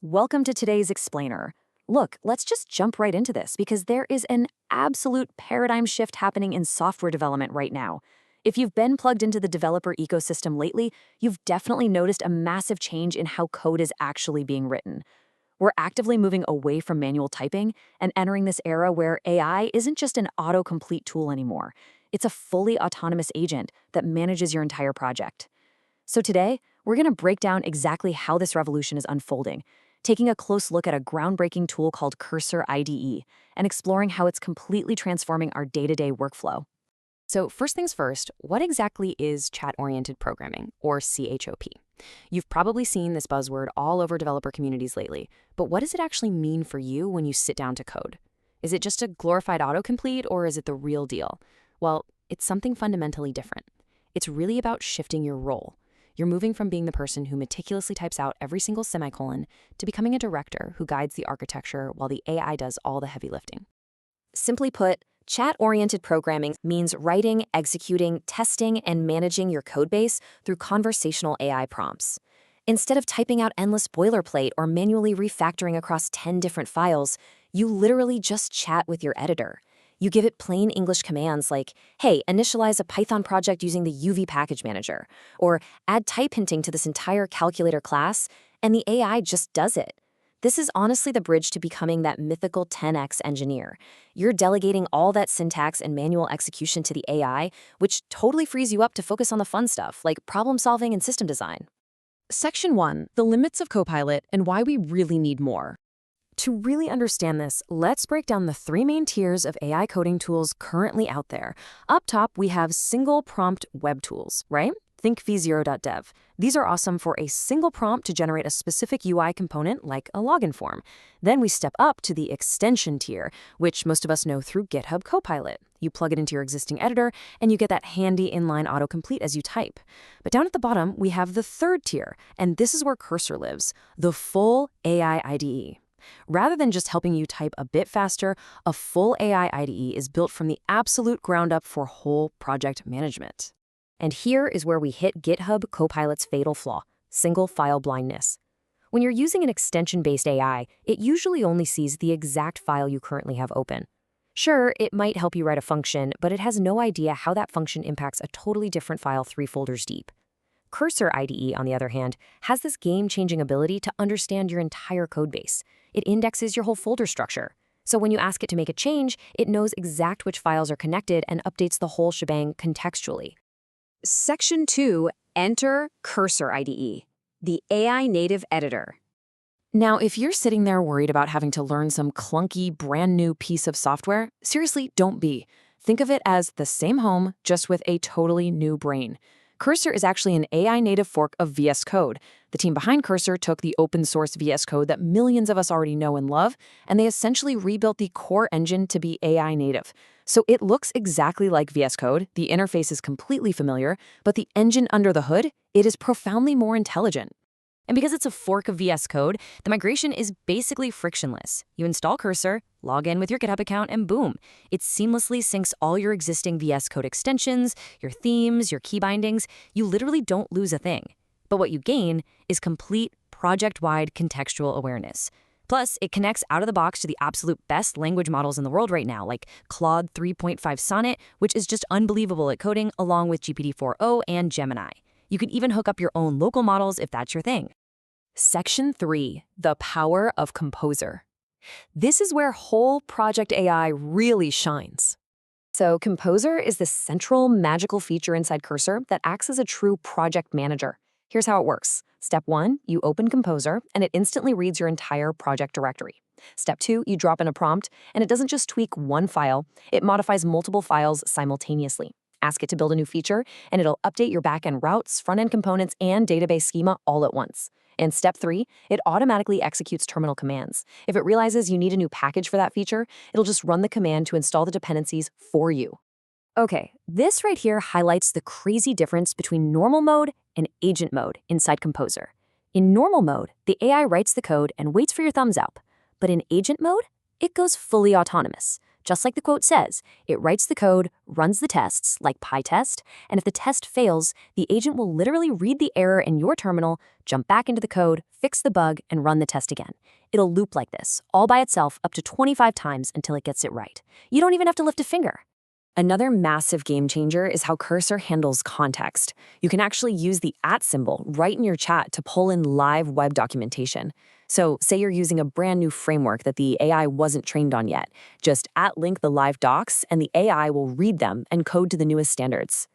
Welcome to today's explainer. Look, let's just jump right into this because there is an absolute paradigm shift happening in software development right now. If you've been plugged into the developer ecosystem lately, you've definitely noticed a massive change in how code is actually being written. We're actively moving away from manual typing and entering this era where AI isn't just an autocomplete tool anymore. It's a fully autonomous agent that manages your entire project. So today, we're going to break down exactly how this revolution is unfolding, taking a close look at a groundbreaking tool called Cursor IDE and exploring how it's completely transforming our day-to-day workflow. So first things first, what exactly is chat-oriented programming, or CHOP? You've probably seen this buzzword all over developer communities lately, but what does it actually mean for you when you sit down to code? Is it just a glorified autocomplete, or is it the real deal? Well, it's something fundamentally different. It's really about shifting your role. You're moving from being the person who meticulously types out every single semicolon to becoming a director who guides the architecture while the AI does all the heavy lifting. Simply put, chat-oriented programming means writing, executing, testing, and managing your codebase through conversational AI prompts. Instead of typing out endless boilerplate or manually refactoring across 10 different files, you literally just chat with your editor. You give it plain English commands like, hey, initialize a Python project using the UV package manager, or add type hinting to this entire calculator class, and the AI just does it. This is honestly the bridge to becoming that mythical 10x engineer. You're delegating all that syntax and manual execution to the AI, which totally frees you up to focus on the fun stuff, like problem solving and system design. Section 1, the limits of Copilot and why we really need more. To really understand this, let's break down the three main tiers of AI coding tools currently out there. Up top, we have single prompt web tools, right? Think v0.dev. These are awesome for a single prompt to generate a specific UI component like a login form. Then we step up to the extension tier, which most of us know through GitHub Copilot. You plug it into your existing editor, and you get that handy inline autocomplete as you type. But down at the bottom, we have the third tier, and this is where Cursor lives, the full AI IDE. Rather than just helping you type a bit faster, a full AI IDE is built from the absolute ground up for whole project management. And here is where we hit GitHub Copilot's fatal flaw, single file blindness. When you're using an extension-based AI, it usually only sees the exact file you currently have open. Sure, it might help you write a function, but it has no idea how that function impacts a totally different file 3 folders deep. Cursor IDE, on the other hand, has this game-changing ability to understand your entire codebase. It indexes your whole folder structure. So when you ask it to make a change, it knows exact which files are connected and updates the whole shebang contextually. Section 2, enter Cursor IDE, the AI native editor. Now, if you're sitting there worried about having to learn some clunky, brand new piece of software, seriously, don't be. Think of it as the same home, just with a totally new brain. Cursor is actually an AI-native fork of VS Code. The team behind Cursor took the open-source VS Code that millions of us already know and love, and they essentially rebuilt the core engine to be AI-native. So it looks exactly like VS Code, the interface is completely familiar, but the engine under the hood, it is profoundly more intelligent. And because it's a fork of VS Code, the migration is basically frictionless. You install Cursor, log in with your GitHub account, and boom, it seamlessly syncs all your existing VS Code extensions, your themes, your key bindings. You literally don't lose a thing. But what you gain is complete project-wide contextual awareness. Plus, it connects out of the box to the absolute best language models in the world right now, like Claude 3.5 Sonnet, which is just unbelievable at coding, along with GPT-4o and Gemini. You can even hook up your own local models if that's your thing. Section 3, the power of Composer. This is where whole project AI really shines. So Composer is the central magical feature inside Cursor that acts as a true project manager. Here's how it works. Step 1, you open Composer, and it instantly reads your entire project directory. Step 2, you drop in a prompt, and it doesn't just tweak one file, it modifies multiple files simultaneously. Ask it to build a new feature, and it'll update your backend routes, front-end components, and database schema all at once. And step 3, it automatically executes terminal commands. If it realizes you need a new package for that feature, it'll just run the command to install the dependencies for you. Okay, this right here highlights the crazy difference between normal mode and agent mode inside Composer. In normal mode, the AI writes the code and waits for your thumbs up. But in agent mode, it goes fully autonomous. Just like the quote says, it writes the code, runs the tests, like PyTest, and if the test fails, the agent will literally read the error in your terminal, jump back into the code, fix the bug, and run the test again. It'll loop like this, all by itself, up to 25 times until it gets it right. You don't even have to lift a finger. Another massive game changer is how Cursor handles context. You can actually use the @ symbol right in your chat to pull in live web documentation. So say you're using a brand new framework that the AI wasn't trained on yet. Just @link the live docs and the AI will read them and code to the newest standards.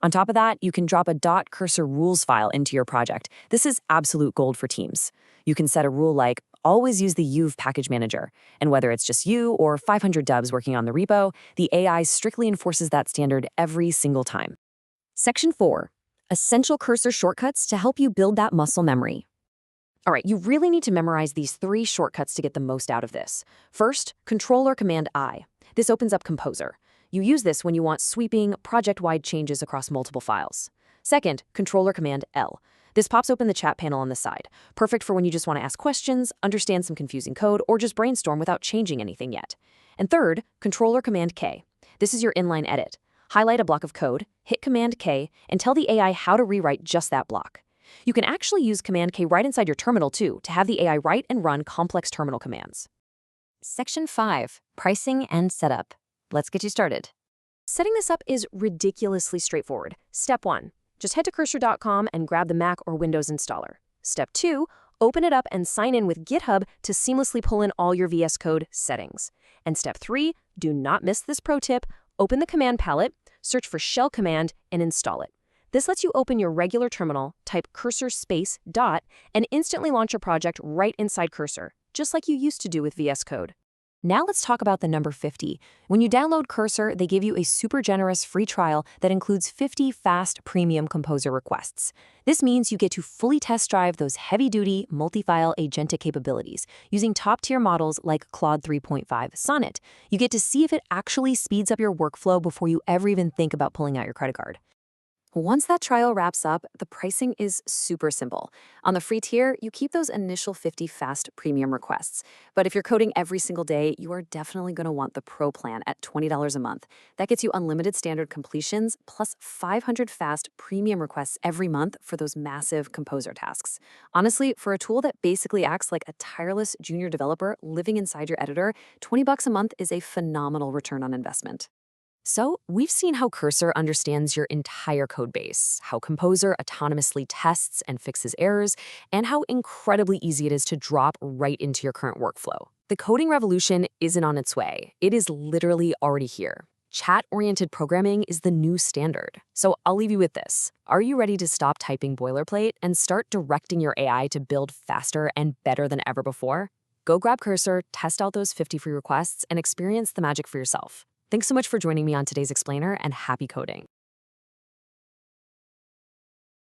On top of that, you can drop a .cursor rules file into your project. This is absolute gold for teams. You can set a rule like, always use the UV package manager. And whether it's just you or 500 devs working on the repo, the AI strictly enforces that standard every single time. Section 4. Essential cursor shortcuts to help you build that muscle memory. All right, you really need to memorize these 3 shortcuts to get the most out of this. First, Control-Command-I. This opens up Composer. You use this when you want sweeping, project-wide changes across multiple files. Second, Control-Command-L. This pops open the chat panel on the side, perfect for when you just want to ask questions, understand some confusing code, or just brainstorm without changing anything yet. And third, Control-Command-K. This is your inline edit. Highlight a block of code, hit Command-K, and tell the AI how to rewrite just that block. You can actually use Command-K right inside your terminal, too, to have the AI write and run complex terminal commands. Section 5. Pricing and Setup. Let's get you started. Setting this up is ridiculously straightforward. Step 1. Just head to cursor.com and grab the Mac or Windows installer. Step 2. Open it up and sign in with GitHub to seamlessly pull in all your VS Code settings. And step 3. Do not miss this pro tip. Open the command palette, search for shell command, and install it. This lets you open your regular terminal, type cursor space dot, and instantly launch your project right inside Cursor, just like you used to do with VS Code. Now let's talk about the number 50. When you download Cursor, they give you a super generous free trial that includes 50 fast premium composer requests. This means you get to fully test drive those heavy-duty, multi-file agentic capabilities using top-tier models like Claude 3.5 Sonnet. You get to see if it actually speeds up your workflow before you ever even think about pulling out your credit card. Once that trial wraps up, the pricing is super simple. On the free tier, you keep those initial 50 fast premium requests. But if you're coding every single day, you are definitely going to want the Pro plan at $20 a month. That gets you unlimited standard completions plus 500 fast premium requests every month for those massive composer tasks. Honestly, for a tool that basically acts like a tireless junior developer living inside your editor, $20 a month is a phenomenal return on investment. So, we've seen how Cursor understands your entire code base, how Composer autonomously tests and fixes errors, and how incredibly easy it is to drop right into your current workflow. The coding revolution isn't on its way. It is literally already here. Chat-oriented programming is the new standard. So I'll leave you with this. Are you ready to stop typing boilerplate and start directing your AI to build faster and better than ever before? Go grab Cursor, test out those 50 free requests, and experience the magic for yourself. Thanks so much for joining me on today's Explainer, and happy coding.